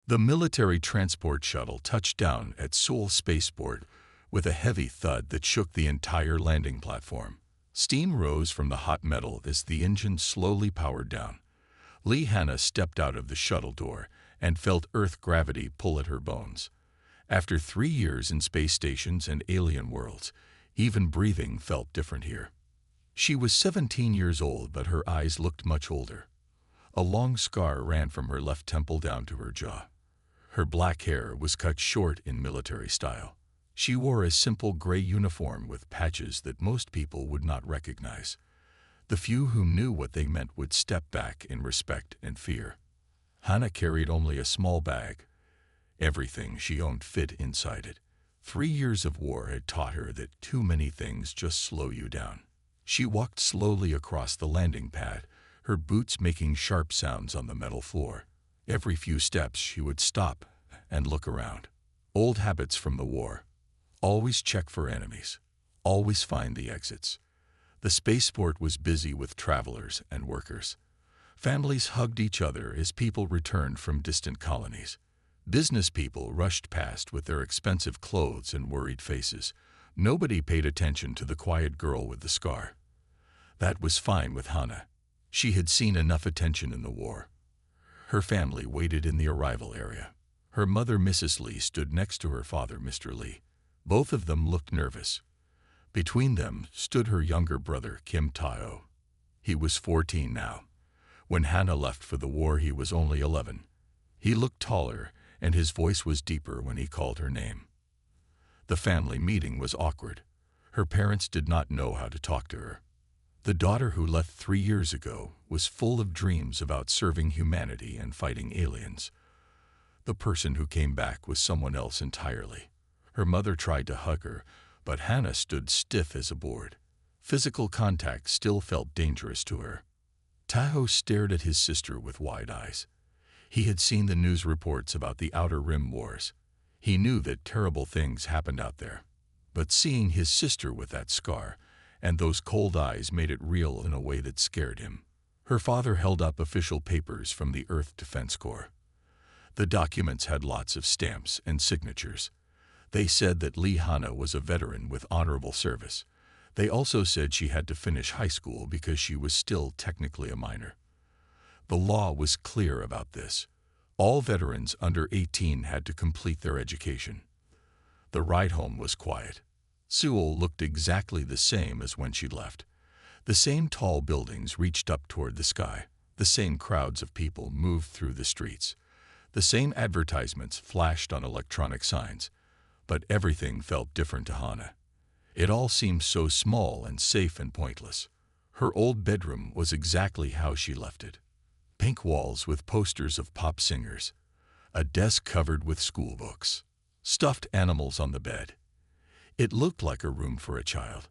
The military transport shuttle touched down at Seoul Spaceport with a heavy thud that shook the entire landing platform. Steam rose from the hot metal as the engine slowly powered down. Lee Hannah stepped out of the shuttle door and felt Earth gravity pull at her bones. After 3 years in space stations and alien worlds, even breathing felt different here. She was 17 years old, but her eyes looked much older. A long scar ran from her left temple down to her jaw. Her black hair was cut short in military style. She wore a simple gray uniform with patches that most people would not recognize. The few who knew what they meant would step back in respect and fear. Hannah carried only a small bag. Everything she owned fit inside it. 3 years of war had taught her that too many things just slow you down. She walked slowly across the landing pad, her boots making sharp sounds on the metal floor. Every few steps she would stop and look around. Old habits from the war. Always check for enemies. Always find the exits. The spaceport was busy with travelers and workers. Families hugged each other as people returned from distant colonies. Business people rushed past with their expensive clothes and worried faces. Nobody paid attention to the quiet girl with the scar. That was fine with Hannah. She had seen enough attention in the war. Her family waited in the arrival area. Her mother, Mrs. Lee, stood next to her father, Mr. Lee. Both of them looked nervous. Between them stood her younger brother, Kim Tae-ho. He was 14 now. When Hannah left for the war, he was only 11. He looked taller, and his voice was deeper when he called her name. The family meeting was awkward. Her parents did not know how to talk to her. The daughter who left 3 years ago was full of dreams about serving humanity and fighting aliens. The person who came back was someone else entirely. Her mother tried to hug her, but Hannah stood stiff as a board. Physical contact still felt dangerous to her. Tae-ho stared at his sister with wide eyes. He had seen the news reports about the Outer Rim wars. He knew that terrible things happened out there. But seeing his sister with that scar and those cold eyes made it real in a way that scared him. Her father held up official papers from the Earth Defense Corps. The documents had lots of stamps and signatures. They said that Lee Hannah was a veteran with honorable service. They also said she had to finish high school because she was still technically a minor. The law was clear about this. All veterans under 18 had to complete their education. The ride home was quiet. Seoul looked exactly the same as when she left. The same tall buildings reached up toward the sky. The same crowds of people moved through the streets. The same advertisements flashed on electronic signs. But everything felt different to Hannah. It all seemed so small and safe and pointless. Her old bedroom was exactly how she left it. Pink walls with posters of pop singers. A desk covered with school books. Stuffed animals on the bed. It looked like a room for a child.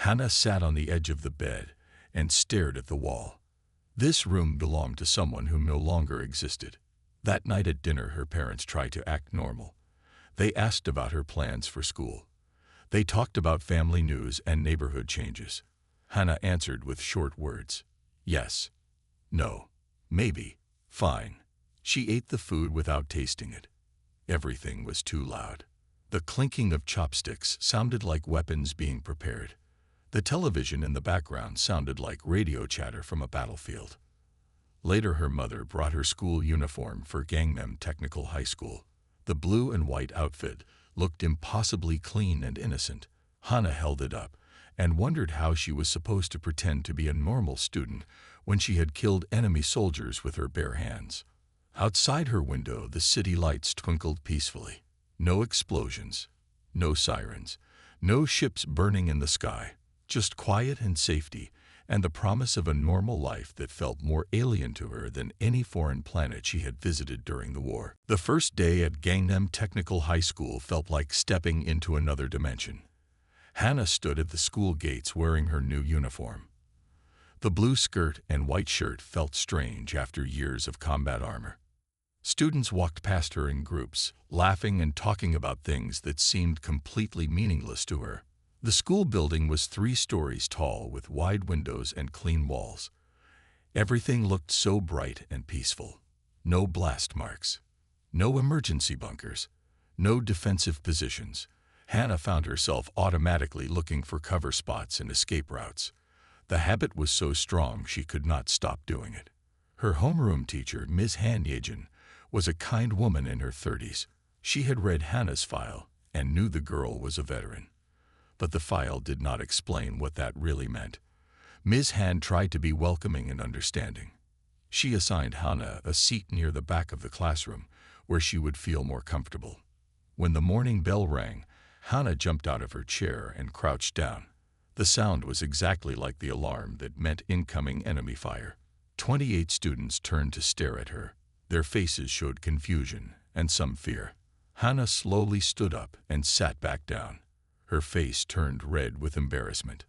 Hannah sat on the edge of the bed and stared at the wall. This room belonged to someone who no longer existed. That night at dinner, her parents tried to act normal. They asked about her plans for school. They talked about family news and neighborhood changes. Hannah answered with short words. Yes. No. Maybe. Fine. She ate the food without tasting it. Everything was too loud. The clinking of chopsticks sounded like weapons being prepared. The television in the background sounded like radio chatter from a battlefield. Later, her mother brought her school uniform for Gangnam Technical High School. The blue and white outfit looked impossibly clean and innocent. Hannah held it up and wondered how she was supposed to pretend to be a normal student when she had killed enemy soldiers with her bare hands. Outside her window, the city lights twinkled peacefully. No explosions, no sirens, no ships burning in the sky, just quiet and safety, and the promise of a normal life that felt more alien to her than any foreign planet she had visited during the war. The first day at Gangnam Technical High School felt like stepping into another dimension. Hannah stood at the school gates wearing her new uniform. The blue skirt and white shirt felt strange after years of combat armor. Students walked past her in groups, laughing and talking about things that seemed completely meaningless to her. The school building was 3 stories tall with wide windows and clean walls. Everything looked so bright and peaceful. No blast marks. No emergency bunkers, no defensive positions. Hannah found herself automatically looking for cover spots and escape routes. The habit was so strong she could not stop doing it. Her homeroom teacher, Ms. Hanyajan, was a kind woman in her 30s. She had read Hannah's file and knew the girl was a veteran. But the file did not explain what that really meant. Ms. Han tried to be welcoming and understanding. She assigned Hannah a seat near the back of the classroom, where she would feel more comfortable. When the morning bell rang, Hannah jumped out of her chair and crouched down. The sound was exactly like the alarm that meant incoming enemy fire. 28 students turned to stare at her. Their faces showed confusion and some fear. Hannah slowly stood up and sat back down. Her face turned red with embarrassment.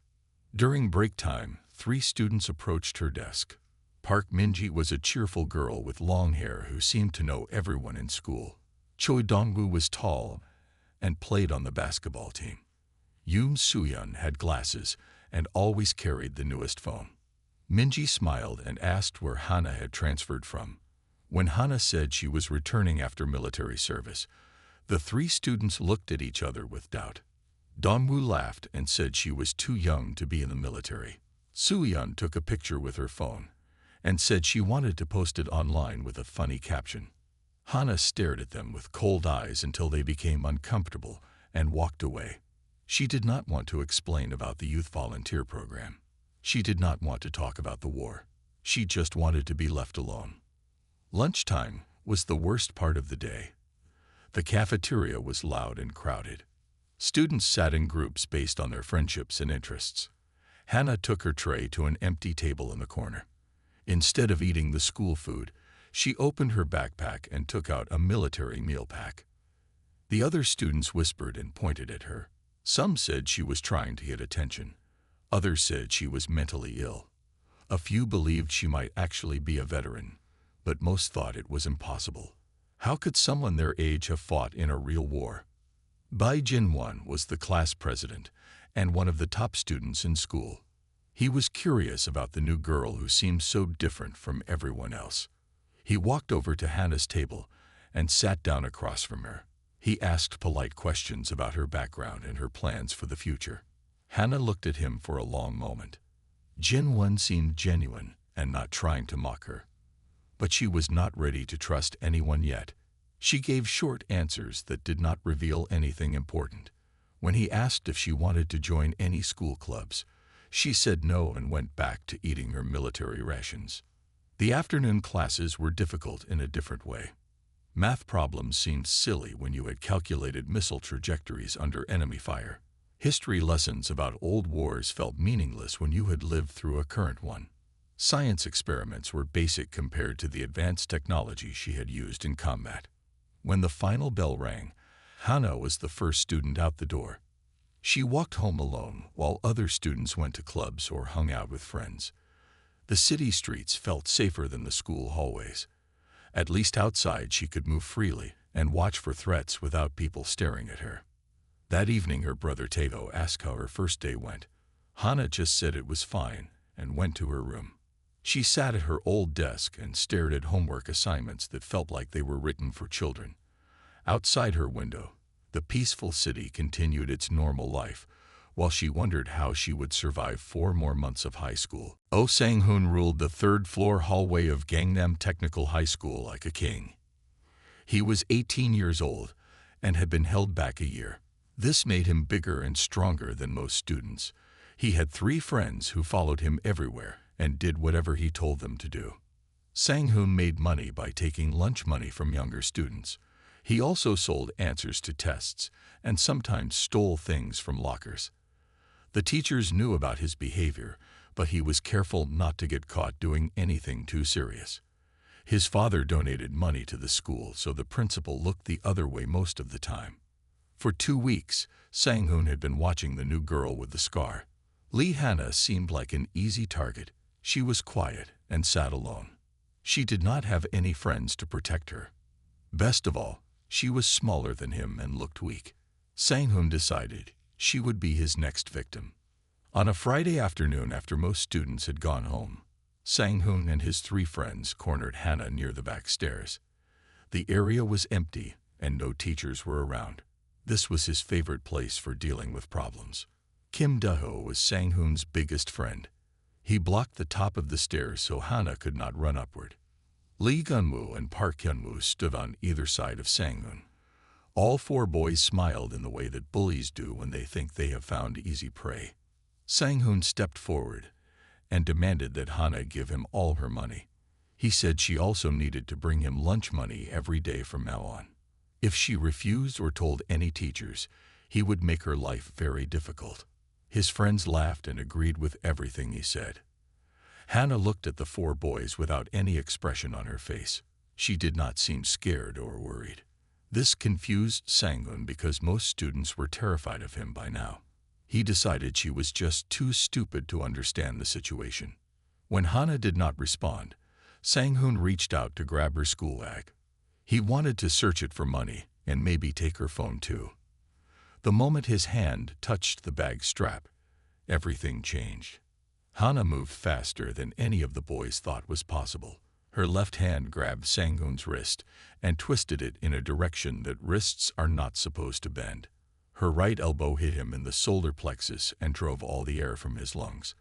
During break time, 3 students approached her desk. Park Minji was a cheerful girl with long hair who seemed to know everyone in school. Choi Dongwoo was tall and played on the basketball team. Yoon Soo-yeon had glasses and always carried the newest phone. Minji smiled and asked where Hannah had transferred from. When Hannah said she was returning after military service, the 3 students looked at each other with doubt. Dongwoo laughed and said she was too young to be in the military. Soo-yeon took a picture with her phone and said she wanted to post it online with a funny caption. Hannah stared at them with cold eyes until they became uncomfortable and walked away. She did not want to explain about the youth volunteer program. She did not want to talk about the war. She just wanted to be left alone. Lunchtime was the worst part of the day. The cafeteria was loud and crowded. Students sat in groups based on their friendships and interests. Hannah took her tray to an empty table in the corner. Instead of eating the school food, she opened her backpack and took out a military meal pack. The other students whispered and pointed at her. Some said she was trying to get attention. Others said she was mentally ill. A few believed she might actually be a veteran, but most thought it was impossible. How could someone their age have fought in a real war? Bai Jinwon was the class president and one of the top students in school. He was curious about the new girl who seemed so different from everyone else. He walked over to Hannah's table and sat down across from her. He asked polite questions about her background and her plans for the future. Hannah looked at him for a long moment. Jinwon seemed genuine and not trying to mock her. But she was not ready to trust anyone yet. She gave short answers that did not reveal anything important. When he asked if she wanted to join any school clubs, she said no and went back to eating her military rations. The afternoon classes were difficult in a different way. Math problems seemed silly when you had calculated missile trajectories under enemy fire. History lessons about old wars felt meaningless when you had lived through a current one. Science experiments were basic compared to the advanced technology she had used in combat. When the final bell rang, Hannah was the first student out the door. She walked home alone while other students went to clubs or hung out with friends. The city streets felt safer than the school hallways. At least outside she could move freely and watch for threats without people staring at her. That evening her brother Tavo asked how her first day went. Hannah just said it was fine and went to her room. She sat at her old desk and stared at homework assignments that felt like they were written for children. Outside her window, the peaceful city continued its normal life, while she wondered how she would survive 4 more months of high school. Oh Sang-hoon ruled the 3rd-floor hallway of Gangnam Technical High School like a king. He was 18 years old and had been held back a year. This made him bigger and stronger than most students. He had 3 friends who followed him everywhere and did whatever he told them to do. Sang-hoon made money by taking lunch money from younger students. He also sold answers to tests and sometimes stole things from lockers. The teachers knew about his behavior, but he was careful not to get caught doing anything too serious. His father donated money to the school, so the principal looked the other way most of the time. For 2 weeks, Sang-hoon had been watching the new girl with the scar. Lee Hannah seemed like an easy target. She was quiet and sat alone. She did not have any friends to protect her. Best of all, she was smaller than him and looked weak. Sang-hoon decided she would be his next victim. On a Friday afternoon after most students had gone home, Sang-hoon and his 3 friends cornered Hannah near the back stairs. The area was empty, and no teachers were around. This was his favorite place for dealing with problems. Kim Do-ho was Sang-hoon's biggest friend. He blocked the top of the stairs so Hana could not run upward. Lee Gun-woo and Park Hyun-woo stood on either side of Sang-hoon. All four boys smiled in the way that bullies do when they think they have found easy prey. Sang-hoon stepped forward and demanded that Hana give him all her money. He said she also needed to bring him lunch money every day from now on. If she refused or told any teachers, he would make her life very difficult. His friends laughed and agreed with everything he said. Hana looked at the four boys without any expression on her face. She did not seem scared or worried. This confused Sang-hoon because most students were terrified of him by now. He decided she was just too stupid to understand the situation. When Hana did not respond, Sang-hoon reached out to grab her school bag. He wanted to search it for money and maybe take her phone too. The moment his hand touched the bag strap, everything changed. Hana moved faster than any of the boys thought was possible. Her left hand grabbed Sang-hoon's wrist and twisted it in a direction that wrists are not supposed to bend. Her right elbow hit him in the solar plexus and drove all the air from his lungs.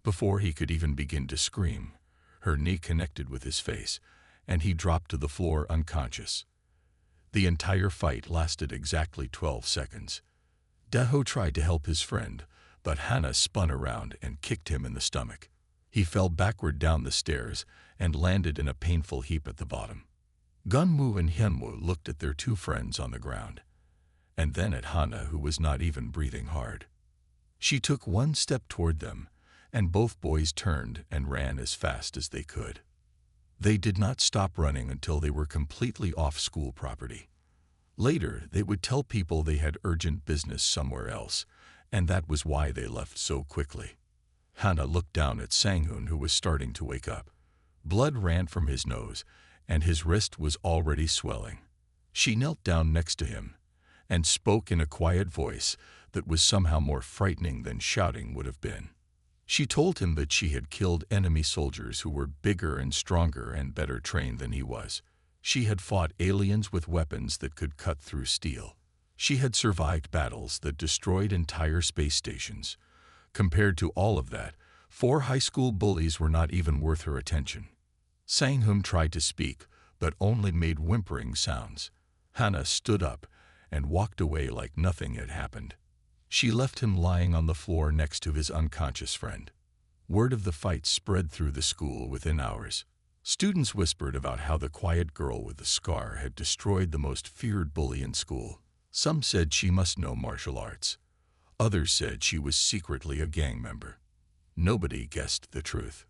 Before he could even begin to scream, her knee connected with his face, and he dropped to the floor unconscious. The entire fight lasted exactly 12 seconds. Do-ho tried to help his friend, but Hana spun around and kicked him in the stomach. He fell backward down the stairs and landed in a painful heap at the bottom. Gun-woo and Hyun-woo looked at their two friends on the ground, and then at Hana, who was not even breathing hard. She took one step toward them, and both boys turned and ran as fast as they could. They did not stop running until they were completely off school property. Later, they would tell people they had urgent business somewhere else, and that was why they left so quickly. Hana looked down at Sang-hoon, who was starting to wake up. Blood ran from his nose, and his wrist was already swelling. She knelt down next to him and spoke in a quiet voice that was somehow more frightening than shouting would have been. She told him that she had killed enemy soldiers who were bigger and stronger and better trained than he was. She had fought aliens with weapons that could cut through steel. She had survived battles that destroyed entire space stations. Compared to all of that, 4 high school bullies were not even worth her attention. Sang-hoon tried to speak, but only made whimpering sounds. Hana stood up and walked away like nothing had happened. She left him lying on the floor next to his unconscious friend. Word of the fight spread through the school within hours. Students whispered about how the quiet girl with the scar had destroyed the most feared bully in school. Some said she must know martial arts. Others said she was secretly a gang member. Nobody guessed the truth.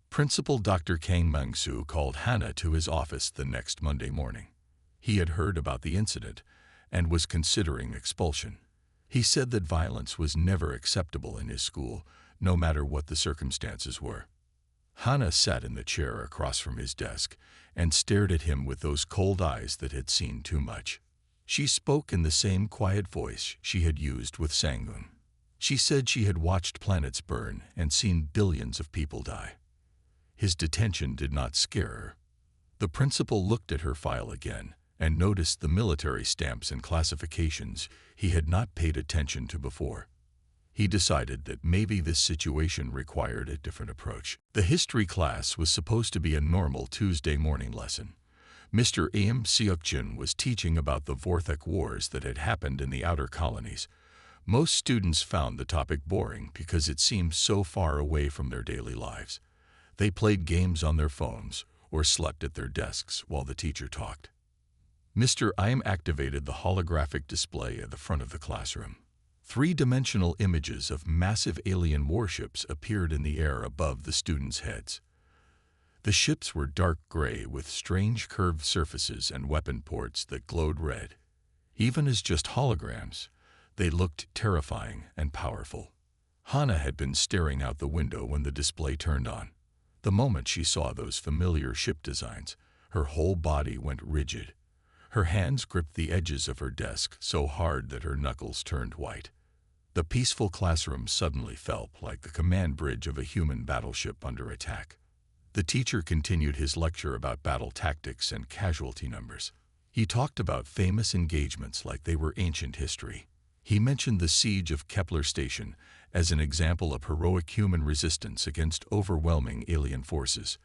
Principal Dr. Kang Mung-soo called Hana to his office the next Monday morning. He had heard about the incident and was considering expulsion. He said that violence was never acceptable in his school, no matter what the circumstances were. Hana sat in the chair across from his desk and stared at him with those cold eyes that had seen too much. She spoke in the same quiet voice she had used with Sang-hoon. She said she had watched planets burn and seen billions of people die. His detention did not scare her. The principal looked at her file again and noticed the military stamps and classifications he had not paid attention to before. He decided that maybe this situation required a different approach. The history class was supposed to be a normal Tuesday morning lesson. Mr. Aim Seok-jun was teaching about the Vorthok Wars that had happened in the outer colonies. Most students found the topic boring because it seemed so far away from their daily lives. They played games on their phones or slept at their desks while the teacher talked. Mr. Im activated the holographic display at the front of the classroom. 3-dimensional images of massive alien warships appeared in the air above the students' heads. The ships were dark gray with strange curved surfaces and weapon ports that glowed red. Even as just holograms, they looked terrifying and powerful. Hana had been staring out the window when the display turned on. The moment she saw those familiar ship designs, her whole body went rigid. Her hands gripped the edges of her desk so hard that her knuckles turned white. The peaceful classroom suddenly felt like the command bridge of a human battleship under attack. The teacher continued his lecture about battle tactics and casualty numbers. He talked about famous engagements like they were ancient history. He mentioned the siege of Kepler Station as an example of heroic human resistance against overwhelming alien forces.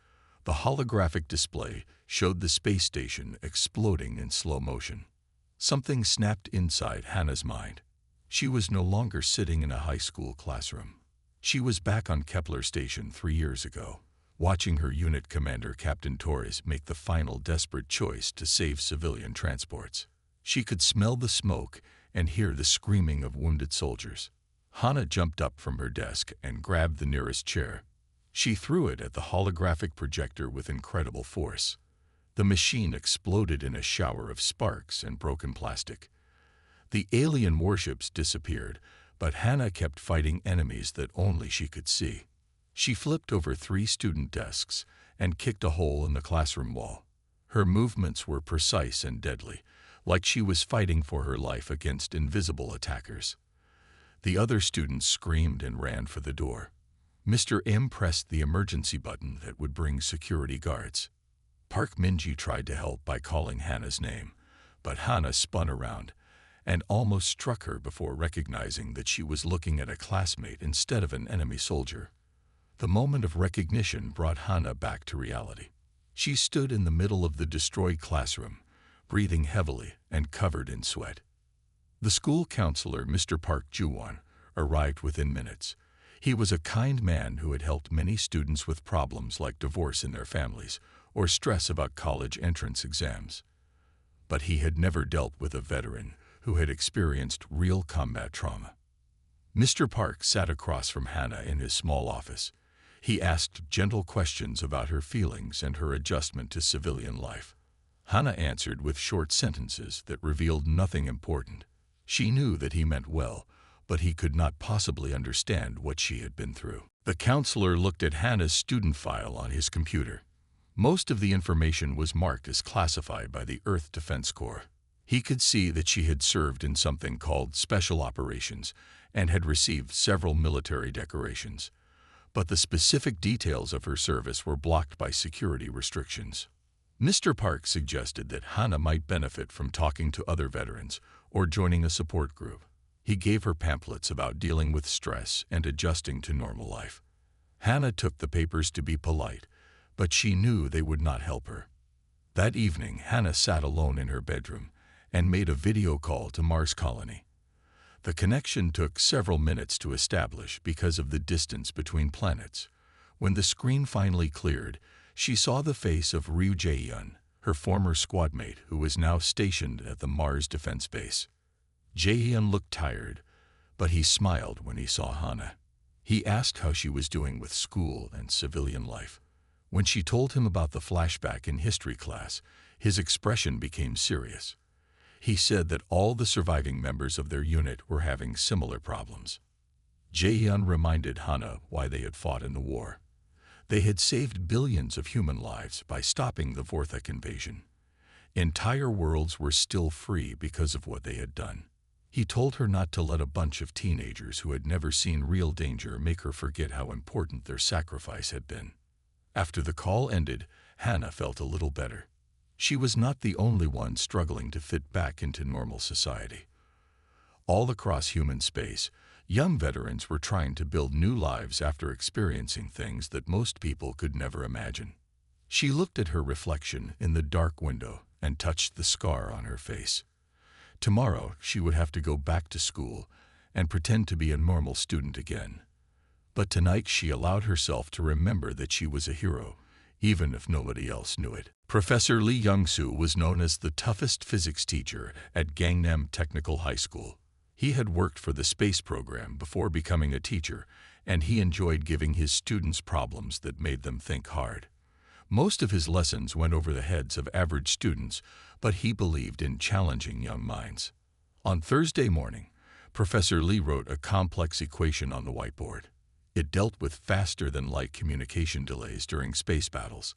The holographic display showed the space station exploding in slow motion. Something snapped inside Hannah's mind. She was no longer sitting in a high school classroom. She was back on Kepler Station 3 years ago, watching her unit commander, Captain Torres, make the final desperate choice to save civilian transports. She could smell the smoke and hear the screaming of wounded soldiers. Hannah jumped up from her desk and grabbed the nearest chair. She threw it at the holographic projector with incredible force. The machine exploded in a shower of sparks and broken plastic. The alien warships disappeared, but Hannah kept fighting enemies that only she could see. She flipped over 3 student desks and kicked a hole in the classroom wall. Her movements were precise and deadly, like she was fighting for her life against invisible attackers. The other students screamed and ran for the door. Mr. M pressed the emergency button that would bring security guards. Park Minji tried to help by calling Hannah's name, but Hannah spun around and almost struck her before recognizing that she was looking at a classmate instead of an enemy soldier. The moment of recognition brought Hannah back to reality. She stood in the middle of the destroyed classroom, breathing heavily and covered in sweat. The school counselor, Mr. Park Ju-won, arrived within minutes. He was a kind man who had helped many students with problems like divorce in their families or stress about college entrance exams. But he had never dealt with a veteran who had experienced real combat trauma. Mr. Park sat across from Hannah in his small office. He asked gentle questions about her feelings and her adjustment to civilian life. Hannah answered with short sentences that revealed nothing important. She knew that he meant well, but he could not possibly understand what she had been through. The counselor looked at Hannah's student file on his computer. Most of the information was marked as classified by the Earth Defense Corps. He could see that she had served in something called Special Operations and had received several military decorations. But the specific details of her service were blocked by security restrictions. Mr. Park suggested that Hannah might benefit from talking to other veterans or joining a support group. He gave her pamphlets about dealing with stress and adjusting to normal life. Hannah took the papers to be polite, but she knew they would not help her. That evening, Hannah sat alone in her bedroom and made a video call to Mars Colony. The connection took several minutes to establish because of the distance between planets. When the screen finally cleared, she saw the face of Ryu Jae-hyun, her former squadmate who was now stationed at the Mars Defense Base. Jae-hyun looked tired, but he smiled when he saw Hannah. He asked how she was doing with school and civilian life. When she told him about the flashback in history class, his expression became serious. He said that all the surviving members of their unit were having similar problems. Jae-hyun reminded Hannah why they had fought in the war. They had saved billions of human lives by stopping the Vorthok invasion. Entire worlds were still free because of what they had done. He told her not to let a bunch of teenagers who had never seen real danger make her forget how important their sacrifice had been. After the call ended, Hannah felt a little better. She was not the only one struggling to fit back into normal society. All across human space, young veterans were trying to build new lives after experiencing things that most people could never imagine. She looked at her reflection in the dark window and touched the scar on her face. Tomorrow, she would have to go back to school and pretend to be a normal student again. But tonight she allowed herself to remember that she was a hero, even if nobody else knew it. Professor Lee Young-soo was known as the toughest physics teacher at Gangnam Technical High School. He had worked for the space program before becoming a teacher, and he enjoyed giving his students problems that made them think hard. Most of his lessons went over the heads of average students, but he believed in challenging young minds. On Thursday morning, Professor Lee wrote a complex equation on the whiteboard. It dealt with faster-than-light communication delays during space battles.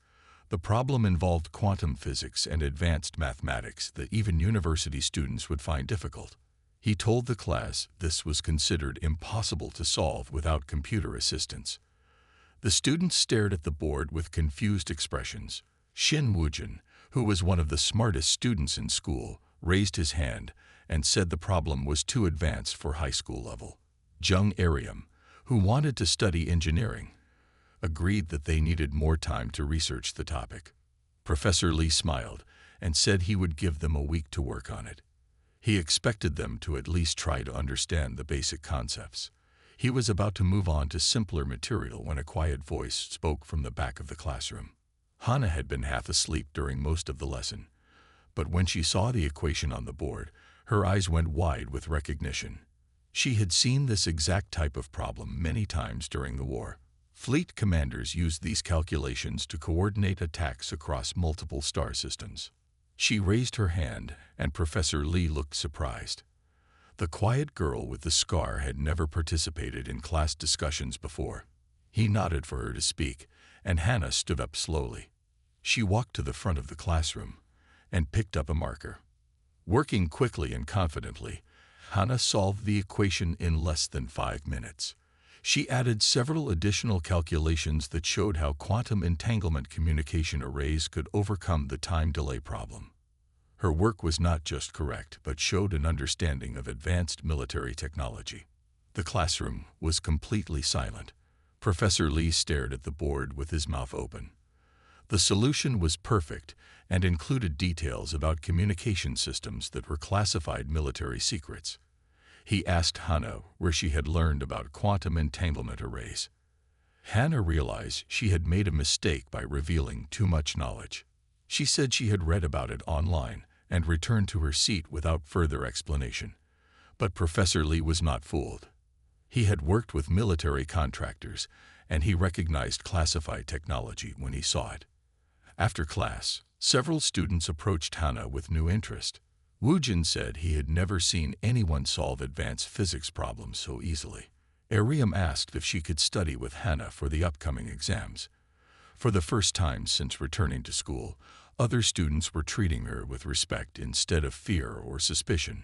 The problem involved quantum physics and advanced mathematics that even university students would find difficult. He told the class this was considered impossible to solve without computer assistance. The students stared at the board with confused expressions. Shin Woojin, who was one of the smartest students in school, raised his hand and said the problem was too advanced for high school level. Jung Ariam, who wanted to study engineering, agreed that they needed more time to research the topic. Professor Lee smiled and said he would give them a week to work on it. He expected them to at least try to understand the basic concepts. He was about to move on to simpler material when a quiet voice spoke from the back of the classroom. Hana had been half asleep during most of the lesson, but when she saw the equation on the board, her eyes went wide with recognition. She had seen this exact type of problem many times during the war. Fleet commanders used these calculations to coordinate attacks across multiple star systems. She raised her hand, and Professor Lee looked surprised. The quiet girl with the scar had never participated in class discussions before. He nodded for her to speak, and Hana stood up slowly. She walked to the front of the classroom and picked up a marker. Working quickly and confidently, Hana solved the equation in less than 5 minutes. She added several additional calculations that showed how quantum entanglement communication arrays could overcome the time delay problem. Her work was not just correct, but showed an understanding of advanced military technology. The classroom was completely silent. Professor Lee stared at the board with his mouth open. The solution was perfect and included details about communication systems that were classified military secrets. He asked Hana where she had learned about quantum entanglement arrays. Hana realized she had made a mistake by revealing too much knowledge. She said she had read about it online and returned to her seat without further explanation. But Professor Lee was not fooled. He had worked with military contractors, and he recognized classified technology when he saw it. After class, several students approached Hana with new interest. Woojin said he had never seen anyone solve advanced physics problems so easily. Ariam asked if she could study with Hana for the upcoming exams. For the first time since returning to school, other students were treating her with respect instead of fear or suspicion.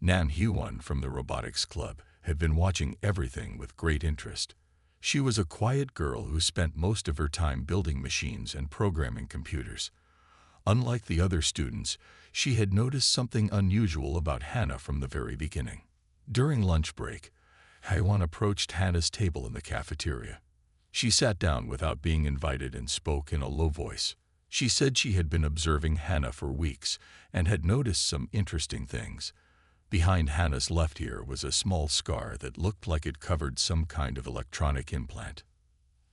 Nan Hyewon from the robotics club had been watching everything with great interest. She was a quiet girl who spent most of her time building machines and programming computers. Unlike the other students, she had noticed something unusual about Hana from the very beginning. During lunch break, Hyewon approached Hana's table in the cafeteria. She sat down without being invited and spoke in a low voice. She said she had been observing Hana for weeks and had noticed some interesting things. Behind Hana's left ear was a small scar that looked like it covered some kind of electronic implant.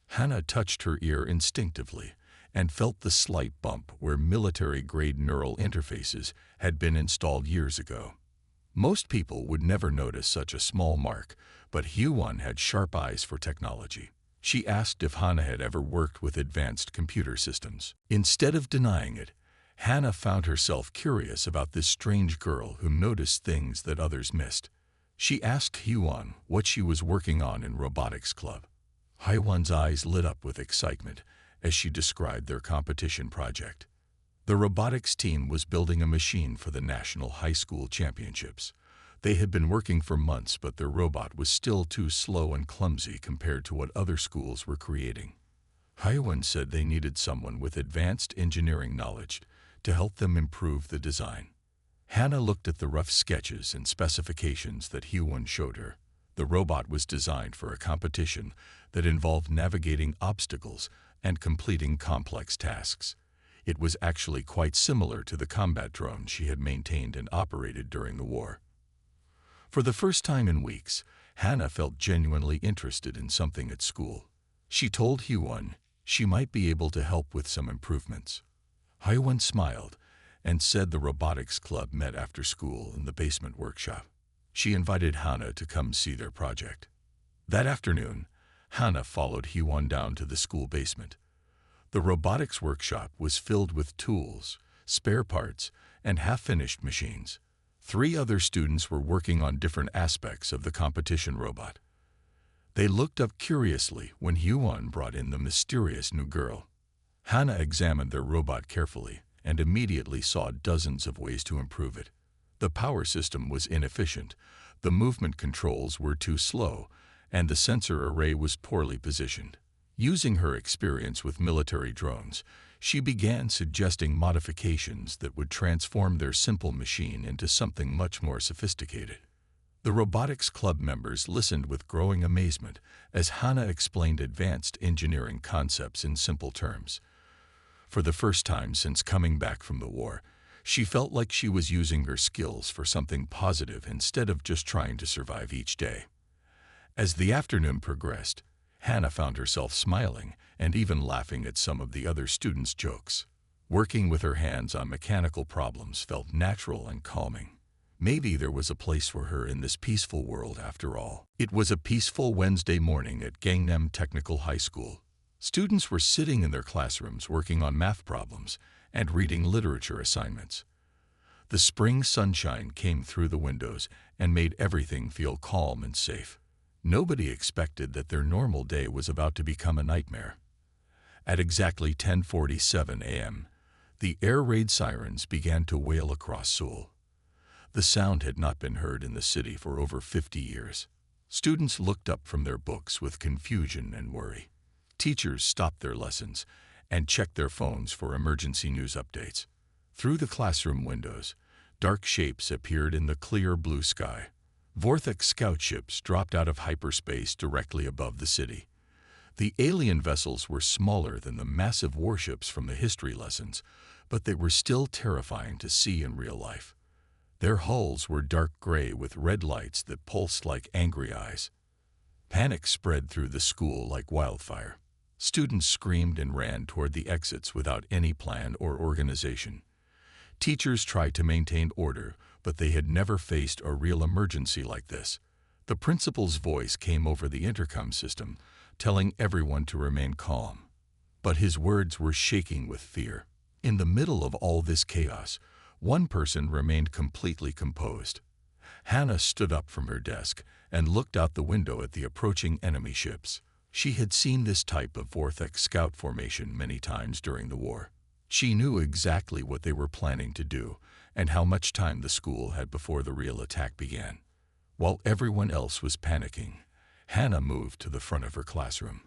Hana touched her ear instinctively and felt the slight bump where military-grade neural interfaces had been installed years ago. Most people would never notice such a small mark, but Hyewon had sharp eyes for technology. She asked if Hana had ever worked with advanced computer systems. Instead of denying it, Hana found herself curious about this strange girl who noticed things that others missed. She asked Hyewon what she was working on in robotics club. Hyewon's eyes lit up with excitement as she described their competition project. The robotics team was building a machine for the National High School Championships. They had been working for months, but their robot was still too slow and clumsy compared to what other schools were creating. Hyewon said they needed someone with advanced engineering knowledge to help them improve the design. Hana looked at the rough sketches and specifications that Hyewon showed her. The robot was designed for a competition that involved navigating obstacles and completing complex tasks. It was actually quite similar to the combat drone she had maintained and operated during the war. For the first time in weeks, Hana felt genuinely interested in something at school. She told Hyewon she might be able to help with some improvements. Hyewon smiled and said the robotics club met after school in the basement workshop. She invited Hana to come see their project. That afternoon, Hana followed Hyewon down to the school basement. The robotics workshop was filled with tools, spare parts, and half-finished machines. 3 other students were working on different aspects of the competition robot. They looked up curiously when Hyewon brought in the mysterious new girl. Hana examined their robot carefully and immediately saw dozens of ways to improve it. The power system was inefficient, the movement controls were too slow, and the sensor array was poorly positioned. Using her experience with military drones, she began suggesting modifications that would transform their simple machine into something much more sophisticated. The robotics club members listened with growing amazement as Hannah explained advanced engineering concepts in simple terms. For the first time since coming back from the war, she felt like she was using her skills for something positive instead of just trying to survive each day. As the afternoon progressed, Hannah found herself smiling and even laughing at some of the other students' jokes. Working with her hands on mechanical problems felt natural and calming. Maybe there was a place for her in this peaceful world after all. It was a peaceful Wednesday morning at Gangnam Technical High School. Students were sitting in their classrooms working on math problems and reading literature assignments. The spring sunshine came through the windows and made everything feel calm and safe. Nobody expected that their normal day was about to become a nightmare. At exactly 10:47 a.m., the air raid sirens began to wail across Seoul. The sound had not been heard in the city for over 50 years. Students looked up from their books with confusion and worry. Teachers stopped their lessons and checked their phones for emergency news updates. Through the classroom windows, dark shapes appeared in the clear blue sky. Vortex scout ships dropped out of hyperspace directly above the city. The alien vessels were smaller than the massive warships from the history lessons, but they were still terrifying to see in real life. Their hulls were dark gray with red lights that pulsed like angry eyes. Panic spread through the school like wildfire. Students screamed and ran toward the exits without any plan or organization. Teachers tried to maintain order, but they had never faced a real emergency like this. The principal's voice came over the intercom system, telling everyone to remain calm. But his words were shaking with fear. In the middle of all this chaos, one person remained completely composed. Hannah stood up from her desk and looked out the window at the approaching enemy ships. She had seen this type of vortex scout formation many times during the war. She knew exactly what they were planning to do and how much time the school had before the real attack began. While everyone else was panicking, Hannah moved to the front of her classroom.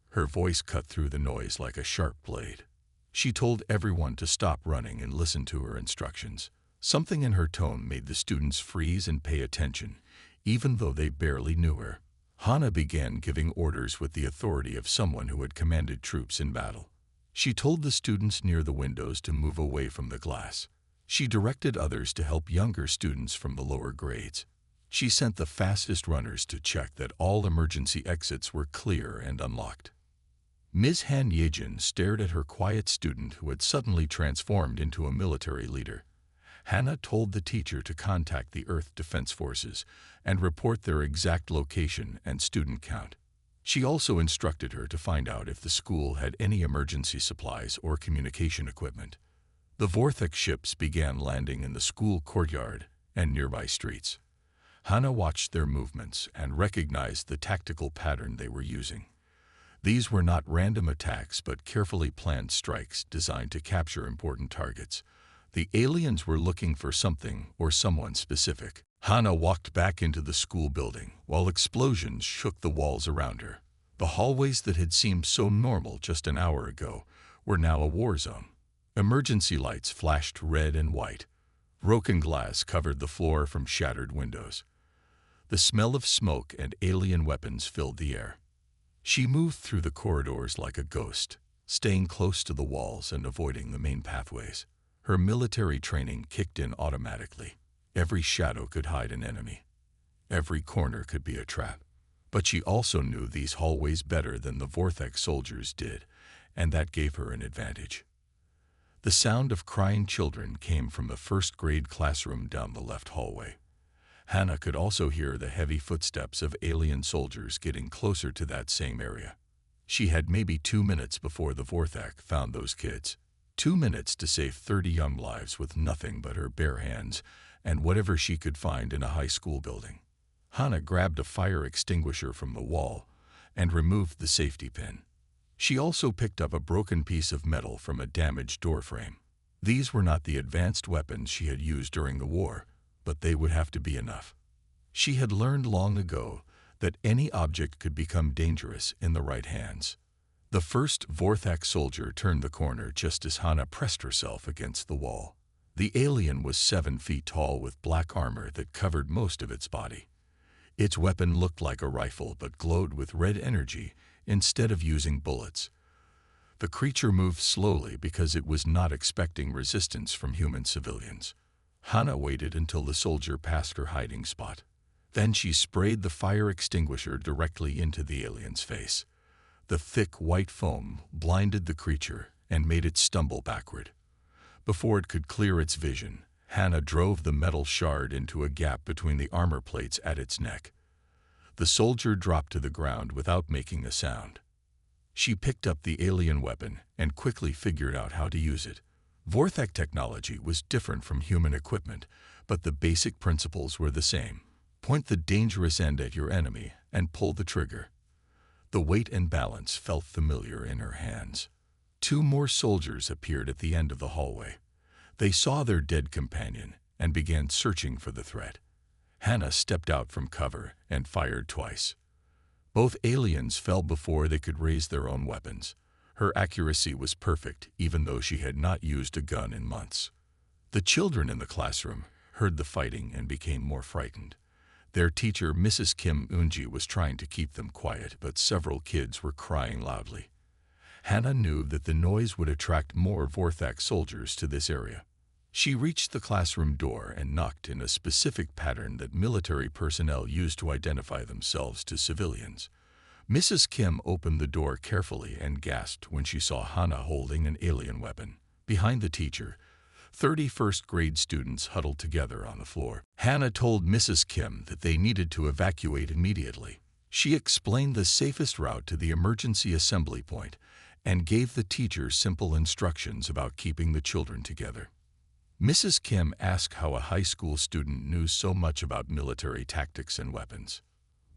Her voice cut through the noise like a sharp blade. She told everyone to stop running and listen to her instructions. Something in her tone made the students freeze and pay attention, even though they barely knew her. Hannah began giving orders with the authority of someone who had commanded troops in battle. She told the students near the windows to move away from the glass. She directed others to help younger students from the lower grades. She sent the fastest runners to check that all emergency exits were clear and unlocked. Ms. Han Yejin stared at her quiet student who had suddenly transformed into a military leader. Hannah told the teacher to contact the Earth Defense Forces and report their exact location and student count. She also instructed her to find out if the school had any emergency supplies or communication equipment. The vortex ships began landing in the school courtyard and nearby streets. Hannah watched their movements and recognized the tactical pattern they were using. These were not random attacks but carefully planned strikes designed to capture important targets. The aliens were looking for something or someone specific. Hannah walked back into the school building while explosions shook the walls around her. The hallways that had seemed so normal just an hour ago were now a war zone. Emergency lights flashed red and white. Broken glass covered the floor from shattered windows. The smell of smoke and alien weapons filled the air. She moved through the corridors like a ghost, staying close to the walls and avoiding the main pathways. Her military training kicked in automatically. Every shadow could hide an enemy. Every corner could be a trap. But she also knew these hallways better than the vortex soldiers did, and that gave her an advantage. The sound of crying children came from the first-grade classroom down the left hallway. Hannah could also hear the heavy footsteps of alien soldiers getting closer to that same area. She had maybe 2 minutes before the vortex found those kids. 2 minutes to save 30 young lives with nothing but her bare hands and whatever she could find in a high school building. Hannah grabbed a fire extinguisher from the wall and removed the safety pin. She also picked up a broken piece of metal from a damaged door frame. These were not the advanced weapons she had used during the war, but they would have to be enough. She had learned long ago that any object could become dangerous in the right hands. The first Vorthak soldier turned the corner just as Hana pressed herself against the wall. The alien was 7 feet tall with black armor that covered most of its body. Its weapon looked like a rifle but glowed with red energy instead of using bullets. The creature moved slowly because it was not expecting resistance from human civilians. Hana waited until the soldier passed her hiding spot. Then she sprayed the fire extinguisher directly into the alien's face. The thick white foam blinded the creature and made it stumble backward. Before it could clear its vision, Hana drove the metal shard into a gap between the armor plates at its neck. The soldier dropped to the ground without making a sound. She picked up the alien weapon and quickly figured out how to use it. Vorthak technology was different from human equipment, but the basic principles were the same. Point the dangerous end at your enemy and pull the trigger. The weight and balance felt familiar in her hands. 2 more soldiers appeared at the end of the hallway. They saw their dead companion and began searching for the threat. Hana stepped out from cover and fired twice. Both aliens fell before they could raise their own weapons. Her accuracy was perfect, even though she had not used a gun in months. The children in the classroom heard the fighting and became more frightened. Their teacher, Mrs. Kim Unji, was trying to keep them quiet, but several kids were crying loudly. Hana knew that the noise would attract more Vorthak soldiers to this area. She reached the classroom door and knocked in a specific pattern that military personnel used to identify themselves to civilians. Mrs. Kim opened the door carefully and gasped when she saw Hana holding an alien weapon. Behind the teacher, 30 first-grade students huddled together on the floor. Hana told Mrs. Kim that they needed to evacuate immediately. She explained the safest route to the emergency assembly point and gave the teacher simple instructions about keeping the children together. Mrs. Kim asked how a high school student knew so much about military tactics and weapons.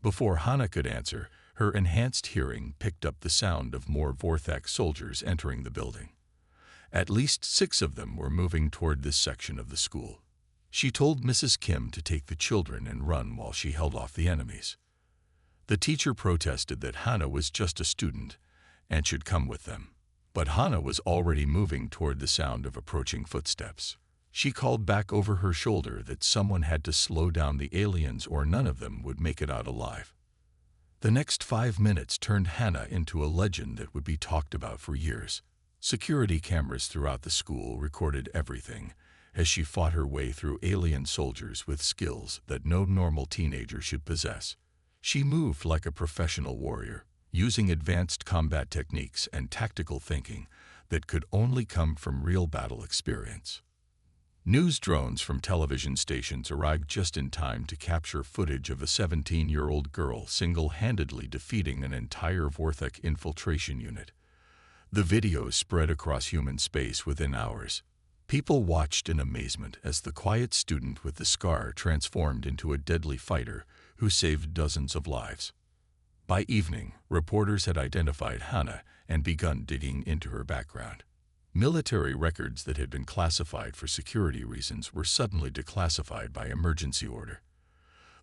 Before Hana could answer, her enhanced hearing picked up the sound of more Vorthak soldiers entering the building. At least 6 of them were moving toward this section of the school. She told Mrs. Kim to take the children and run while she held off the enemies. The teacher protested that Hana was just a student and should come with them. But Hana was already moving toward the sound of approaching footsteps. She called back over her shoulder that someone had to slow down the aliens or none of them would make it out alive. The next 5 minutes turned Hana into a legend that would be talked about for years. Security cameras throughout the school recorded everything as she fought her way through alien soldiers with skills that no normal teenager should possess. She moved like a professional warrior, using advanced combat techniques and tactical thinking that could only come from real battle experience. News drones from television stations arrived just in time to capture footage of a 17-year-old girl single-handedly defeating an entire Vorthak infiltration unit. The videos spread across human space within hours. People watched in amazement as the quiet student with the scar transformed into a deadly fighter who saved dozens of lives. By evening, reporters had identified Hana and begun digging into her background. Military records that had been classified for security reasons were suddenly declassified by emergency order.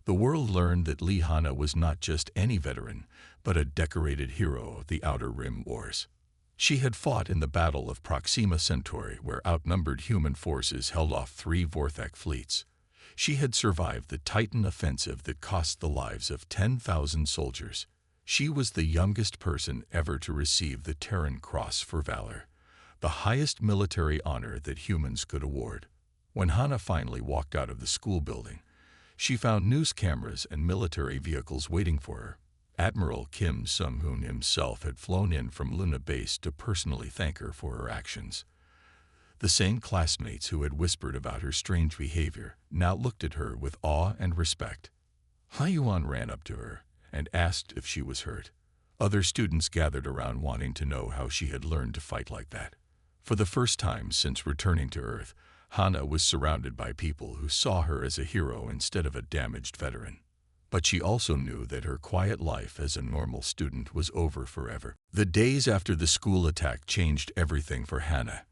The world learned that Lee Hana was not just any veteran, but a decorated hero of the Outer Rim Wars. She had fought in the Battle of Proxima Centauri, where outnumbered human forces held off 3 Vorthak fleets. She had survived the Titan offensive that cost the lives of 10,000 soldiers. She was the youngest person ever to receive the Terran Cross for Valor, the highest military honor that humans could award. When Hana finally walked out of the school building, she found news cameras and military vehicles waiting for her. Admiral Kim Sung-hoon himself had flown in from Luna Base to personally thank her for her actions. The same classmates who had whispered about her strange behavior now looked at her with awe and respect. Ha-yuan ran up to her and asked if she was hurt. Other students gathered around wanting to know how she had learned to fight like that. For the first time since returning to Earth, Hana was surrounded by people who saw her as a hero instead of a damaged veteran. But she also knew that her quiet life as a normal student was over forever. The days after the school attack changed everything for Hana.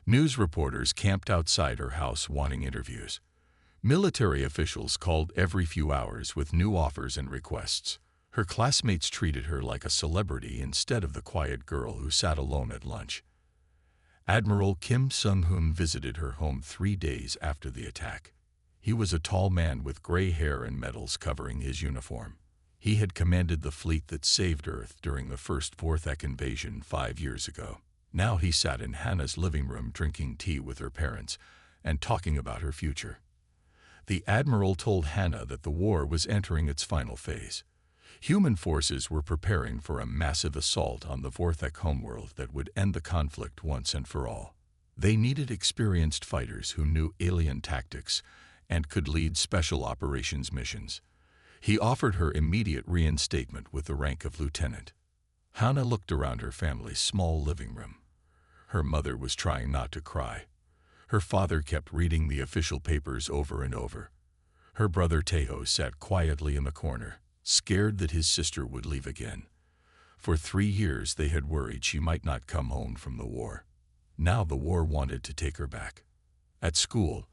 News reporters camped outside her house wanting interviews. Military officials called every few hours with new offers and requests. Her classmates treated her like a celebrity instead of the quiet girl who sat alone at lunch. Admiral Kim Sung-hoon visited her home 3 days after the attack. He was a tall man with gray hair and medals covering his uniform. He had commanded the fleet that saved Earth during the first Vorthek invasion 5 years ago. Now he sat in Hannah's living room drinking tea with her parents and talking about her future. The Admiral told Hannah that the war was entering its final phase. Human forces were preparing for a massive assault on the Vorthek homeworld that would end the conflict once and for all. They needed experienced fighters who knew alien tactics and could lead special operations missions. He offered her immediate reinstatement with the rank of lieutenant. Hannah looked around her family's small living room. Her mother was trying not to cry. Her father kept reading the official papers over and over. Her brother Taeho sat quietly in the corner, scared that his sister would leave again. For 3 years they had worried she might not come home from the war. Now the war wanted to take her back. At school,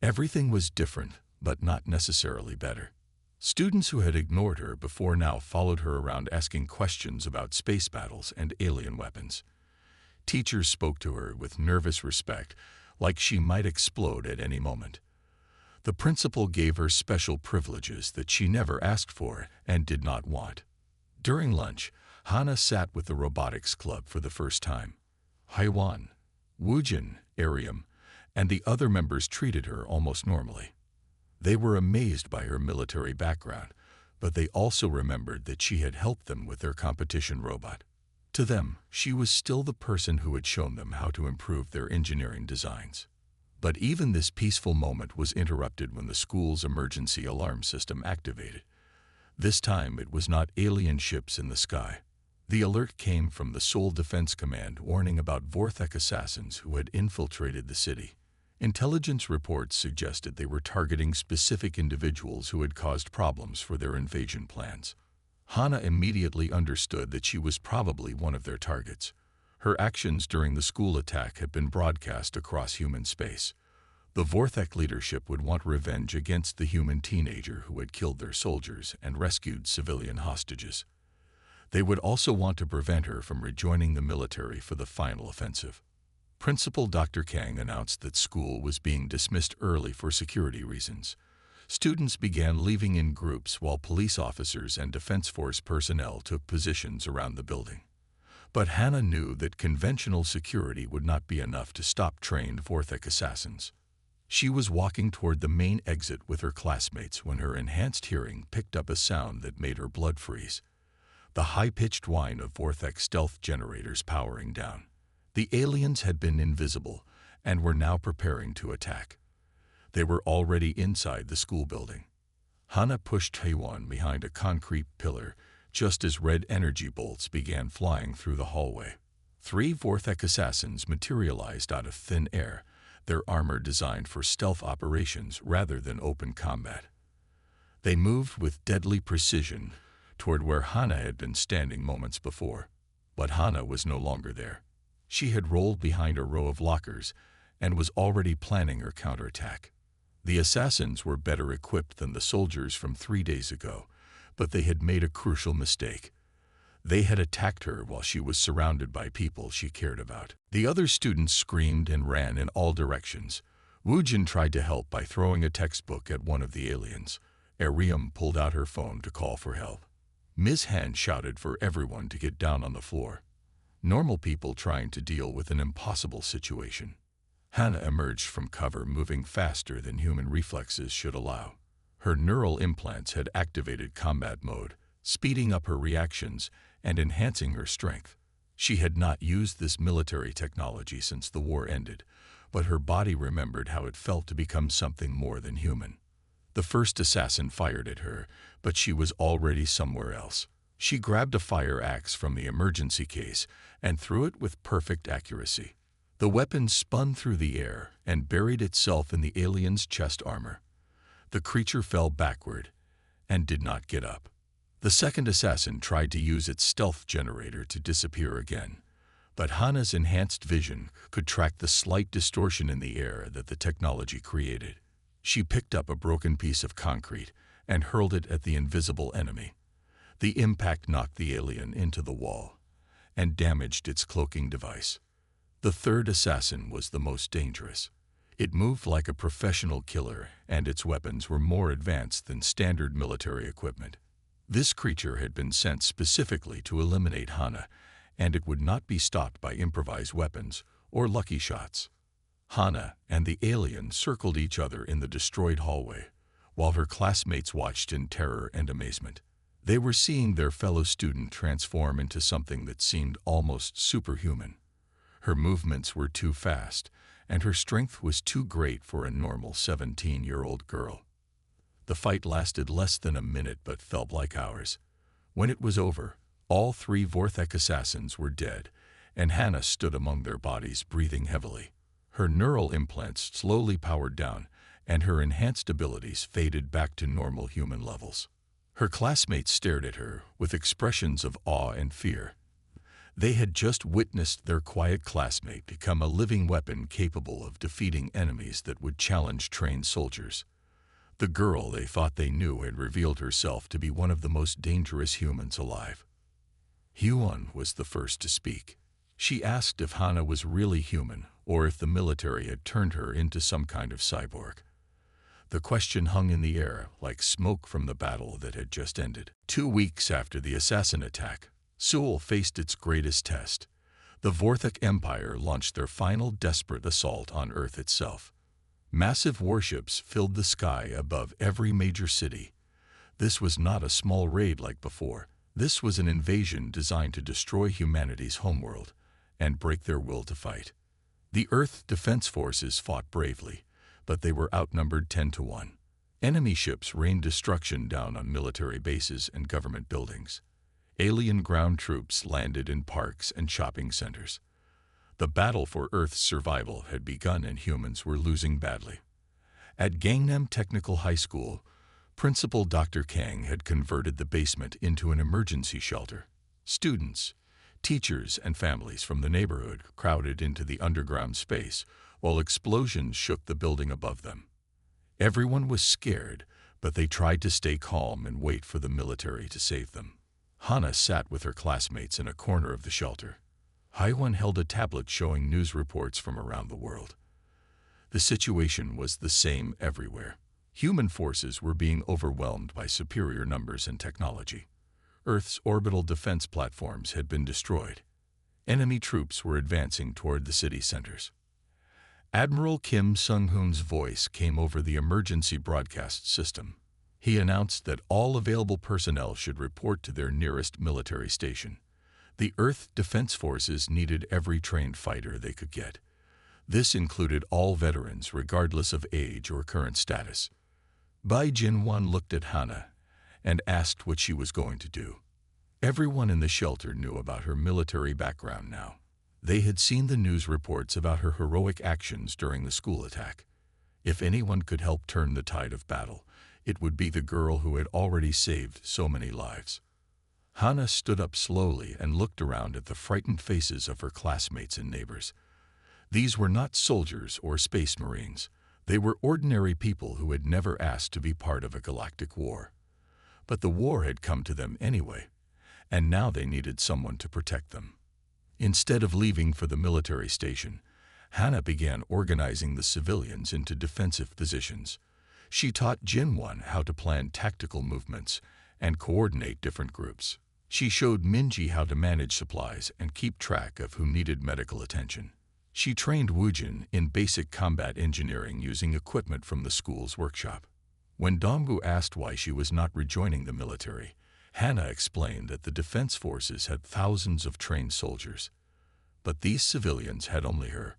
everything was different, but not necessarily better. Students who had ignored her before now followed her around asking questions about space battles and alien weapons. Teachers spoke to her with nervous respect, like she might explode at any moment. The principal gave her special privileges that she never asked for and did not want. During lunch, Hannah sat with the robotics club for the first time. Haiwan, Woojin, Arium, and the other members treated her almost normally. They were amazed by her military background, but they also remembered that she had helped them with their competition robot. To them, she was still the person who had shown them how to improve their engineering designs. But even this peaceful moment was interrupted when the school's emergency alarm system activated. This time it was not alien ships in the sky. The alert came from the Seoul Defense Command warning about Vorthek assassins who had infiltrated the city. Intelligence reports suggested they were targeting specific individuals who had caused problems for their invasion plans. Hannah immediately understood that she was probably one of their targets. Her actions during the school attack had been broadcast across human space. The Vorthek leadership would want revenge against the human teenager who had killed their soldiers and rescued civilian hostages. They would also want to prevent her from rejoining the military for the final offensive. Principal Dr. Kang announced that school was being dismissed early for security reasons. Students began leaving in groups while police officers and Defense Force personnel took positions around the building. But Hannah knew that conventional security would not be enough to stop trained Vorthek assassins. She was walking toward the main exit with her classmates when her enhanced hearing picked up a sound that made her blood freeze. The high-pitched whine of Vorthek stealth generators powering down. The aliens had been invisible and were now preparing to attack. They were already inside the school building. Hannah pushed Taewon behind a concrete pillar just as red energy bolts began flying through the hallway. 3 Vorthek assassins materialized out of thin air, their armor designed for stealth operations rather than open combat. They moved with deadly precision toward where Hannah had been standing moments before. But Hannah was no longer there. She had rolled behind a row of lockers and was already planning her counterattack. The assassins were better equipped than the soldiers from 3 days ago, but they had made a crucial mistake. They had attacked her while she was surrounded by people she cared about. The other students screamed and ran in all directions. Woojin tried to help by throwing a textbook at one of the aliens. Arium pulled out her phone to call for help. Ms. Han shouted for everyone to get down on the floor. Normal people trying to deal with an impossible situation. Hannah emerged from cover moving faster than human reflexes should allow. Her neural implants had activated combat mode, speeding up her reactions and enhancing her strength. She had not used this military technology since the war ended, but her body remembered how it felt to become something more than human. The first assassin fired at her, but she was already somewhere else. She grabbed a fire axe from the emergency case and threw it with perfect accuracy. The weapon spun through the air and buried itself in the alien's chest armor. The creature fell backward and did not get up. The second assassin tried to use its stealth generator to disappear again, but Hannah's enhanced vision could track the slight distortion in the air that the technology created. She picked up a broken piece of concrete and hurled it at the invisible enemy. The impact knocked the alien into the wall and damaged its cloaking device. The third assassin was the most dangerous. It moved like a professional killer, and its weapons were more advanced than standard military equipment. This creature had been sent specifically to eliminate Hana, and it would not be stopped by improvised weapons or lucky shots. Hana and the alien circled each other in the destroyed hallway, while her classmates watched in terror and amazement. They were seeing their fellow student transform into something that seemed almost superhuman. Her movements were too fast, and her strength was too great for a normal 17-year-old girl. The fight lasted less than a minute but felt like hours. When it was over, all three Vorthek assassins were dead, and Hana stood among their bodies, breathing heavily. Her neural implants slowly powered down, and her enhanced abilities faded back to normal human levels. Her classmates stared at her with expressions of awe and fear. They had just witnessed their quiet classmate become a living weapon capable of defeating enemies that would challenge trained soldiers. The girl they thought they knew had revealed herself to be one of the most dangerous humans alive. Hyun was the first to speak. She asked if Hana was really human or if the military had turned her into some kind of cyborg. The question hung in the air like smoke from the battle that had just ended. 2 weeks after the assassin attack, Seoul faced its greatest test. The Vorthek Empire launched their final desperate assault on Earth itself. Massive warships filled the sky above every major city. This was not a small raid like before. This was an invasion designed to destroy humanity's homeworld and break their will to fight. The Earth Defense Forces fought bravely, but they were outnumbered 10-1. Enemy ships rained destruction down on military bases and government buildings. Alien ground troops landed in parks and shopping centers. The battle for Earth's survival had begun and humans were losing badly. At Gangnam Technical High School, Principal Dr. Kang had converted the basement into an emergency shelter. Students, teachers, and families from the neighborhood crowded into the underground space, while explosions shook the building above them. Everyone was scared, but they tried to stay calm and wait for the military to save them. Hana sat with her classmates in a corner of the shelter. Hyun held a tablet showing news reports from around the world. The situation was the same everywhere. Human forces were being overwhelmed by superior numbers and technology. Earth's orbital defense platforms had been destroyed. Enemy troops were advancing toward the city centers. Admiral Kim Sung-hoon's voice came over the emergency broadcast system. He announced that all available personnel should report to their nearest military station. The Earth Defense Forces needed every trained fighter they could get. This included all veterans, regardless of age or current status. Bai Jinwan looked at Hana and asked what she was going to do. Everyone in the shelter knew about her military background now. They had seen the news reports about her heroic actions during the school attack. If anyone could help turn the tide of battle, it would be the girl who had already saved so many lives. Hana stood up slowly and looked around at the frightened faces of her classmates and neighbors. These were not soldiers or space marines. They were ordinary people who had never asked to be part of a galactic war. But the war had come to them anyway, and now they needed someone to protect them. Instead of leaving for the military station, Hana began organizing the civilians into defensive positions. She taught Jinwon how to plan tactical movements and coordinate different groups. She showed Minji how to manage supplies and keep track of who needed medical attention. She trained Woojin in basic combat engineering using equipment from the school's workshop. When Dongbu asked why she was not rejoining the military, Hana explained that the defense forces had thousands of trained soldiers. But these civilians had only her.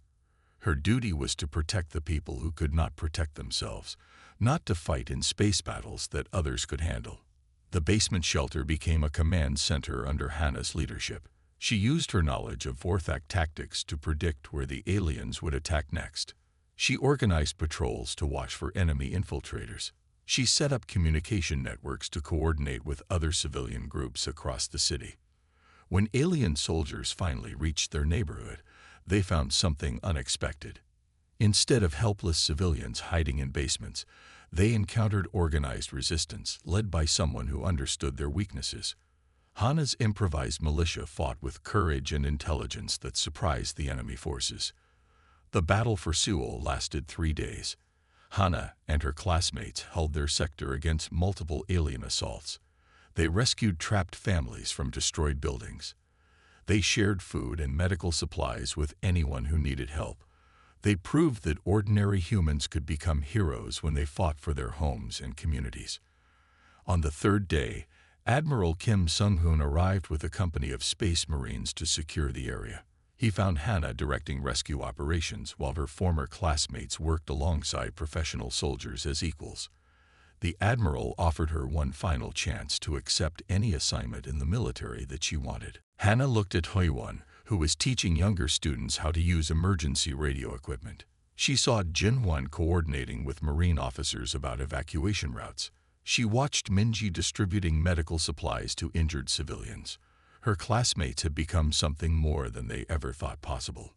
Her duty was to protect the people who could not protect themselves, not to fight in space battles that others could handle. The basement shelter became a command center under Hana's leadership. She used her knowledge of Vorthak tactics to predict where the aliens would attack next. She organized patrols to watch for enemy infiltrators. She set up communication networks to coordinate with other civilian groups across the city. When alien soldiers finally reached their neighborhood, they found something unexpected. Instead of helpless civilians hiding in basements, they encountered organized resistance led by someone who understood their weaknesses. Hana's improvised militia fought with courage and intelligence that surprised the enemy forces. The battle for Seoul lasted 3 days. Hana and her classmates held their sector against multiple alien assaults. They rescued trapped families from destroyed buildings. They shared food and medical supplies with anyone who needed help. They proved that ordinary humans could become heroes when they fought for their homes and communities. On the 3rd day, Admiral Kim Sung-hoon arrived with a company of Space Marines to secure the area. He found Hana directing rescue operations while her former classmates worked alongside professional soldiers as equals. The Admiral offered her one final chance to accept any assignment in the military that she wanted. Hana looked at Hoiwon, who was teaching younger students how to use emergency radio equipment. She saw Jinwon coordinating with Marine officers about evacuation routes. She watched Minji distributing medical supplies to injured civilians. Her classmates had become something more than they ever thought possible.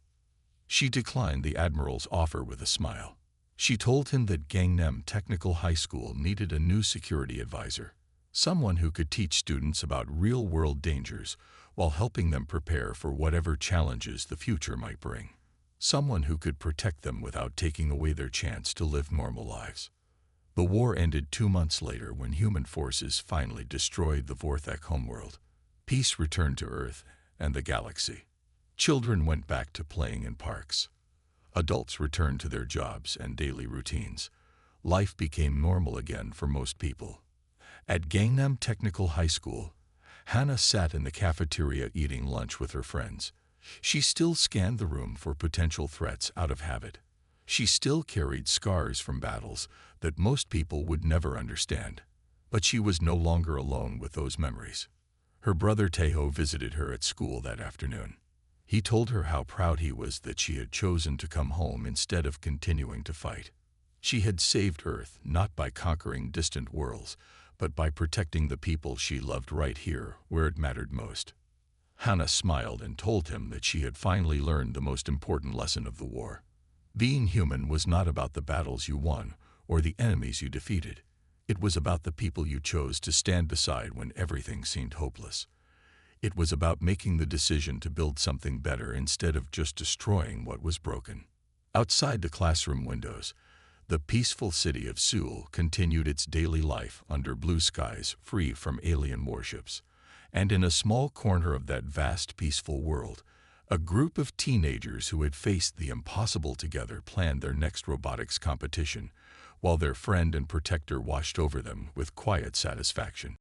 She declined the Admiral's offer with a smile. She told him that Gangnam Technical High School needed a new security advisor, someone who could teach students about real-world dangers while helping them prepare for whatever challenges the future might bring. Someone who could protect them without taking away their chance to live normal lives. The war ended 2 months later when human forces finally destroyed the Vorthek homeworld. Peace returned to Earth and the galaxy. Children went back to playing in parks. Adults returned to their jobs and daily routines. Life became normal again for most people. At Gangnam Technical High School, Hana sat in the cafeteria eating lunch with her friends. She still scanned the room for potential threats out of habit. She still carried scars from battles that most people would never understand. But she was no longer alone with those memories. Her brother Taeho visited her at school that afternoon. He told her how proud he was that she had chosen to come home instead of continuing to fight. She had saved Earth not by conquering distant worlds, but by protecting the people she loved right here where it mattered most. Hana smiled and told him that she had finally learned the most important lesson of the war. Being human was not about the battles you won or the enemies you defeated. It was about the people you chose to stand beside when everything seemed hopeless. It was about making the decision to build something better instead of just destroying what was broken. Outside the classroom windows, the peaceful city of Seoul continued its daily life under blue skies free from alien warships. And in a small corner of that vast peaceful world, a group of teenagers who had faced the impossible together planned their next robotics competition, while their friend and protector watched over them with quiet satisfaction.